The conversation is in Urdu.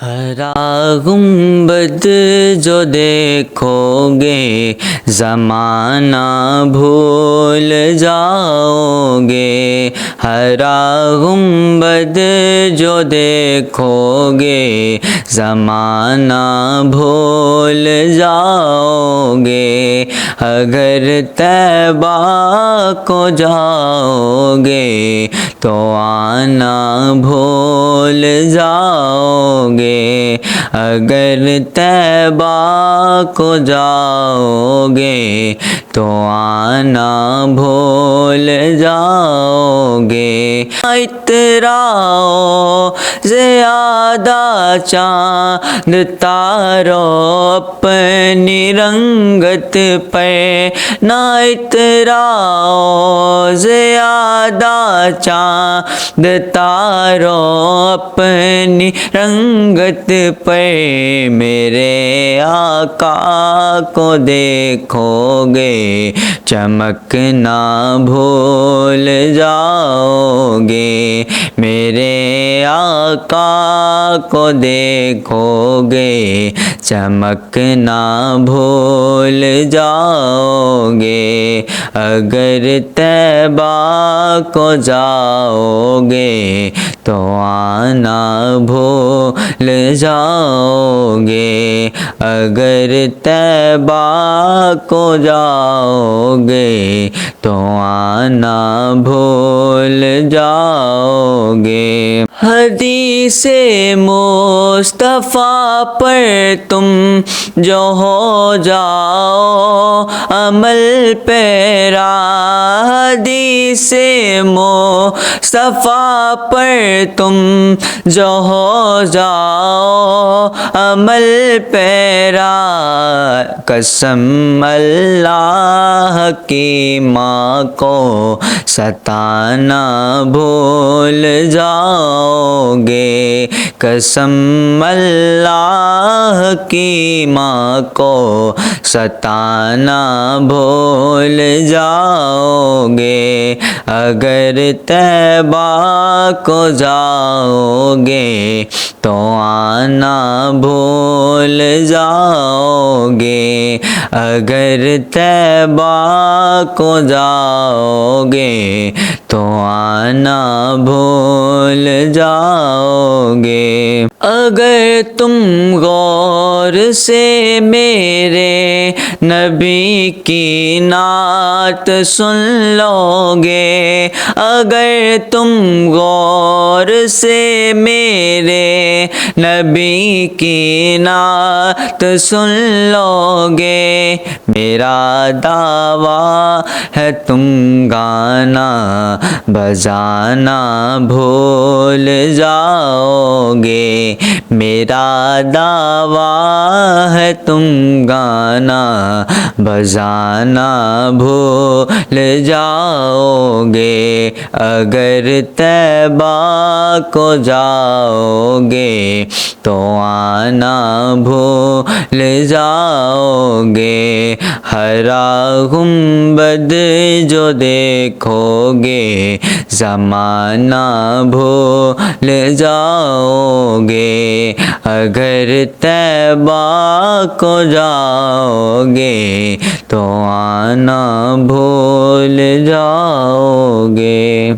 ہرا گنبد جو دیکھو گے زمانہ بھول جاؤ گے، ہرا گنبد جو دیکھو گے زمانہ بھول جاؤ گے، اگر طیبہ کو جاؤ گے تو آنا بھول جاؤ گے، اگر طیبہ کو جاؤ گے تو آنا بھول جاؤ گے۔ اتراؤ زیادہ چاند تاروں اپنی رنگت پہ، نہ اتراؤ زیادہ چاند تاروں اپنی رنگت پہ، میرے آقا کو دیکھو گے چمکنا بھول جاؤ گے، میرے آقا کو دیکھو گے چمکنا بھول جاؤ گے، اگر طیبہ کو جاؤ گے تو آنا بھول جاؤ گے، اگر طیبہ کو جاؤ گے تو آنا بھول جاؤ گے۔ حدیث مصطفیٰ پر تم جو ہو جاؤ عمل پیرا، حدیث مصطفیٰ پر تم جو ہو جاؤ عمل پیرا، قسم اللہ کی ماں کو ستانا بھول جاؤ گے، قسم اللہ کی ماں کو ستانا بھول جاؤ گے، اگر طیبہ کو جاؤ گے تو آنا بھول جاؤ گے، اگر طیبہ کو جاؤ گے تو آنا بھول جاؤ گے۔ اگر تم غور سے میرے نبی کی نعت سن لو گے، اگر تم غور سے میرے نبی کی نعت سن لو گے، میرا دعویٰ ہے تم گانا بجانا بھول جاؤ گے، میرا دعویٰ ہے تم گانا بجانا بھول جاؤ گے، اگر طیبہ کو جاؤ گے تو آنا بھول جاؤ گے، ہرا گنبد جو دیکھو گے زمانہ بھول جاؤ گے، اگر طیبہ کو جاؤ گے تو آنا بھول جاؤ گے۔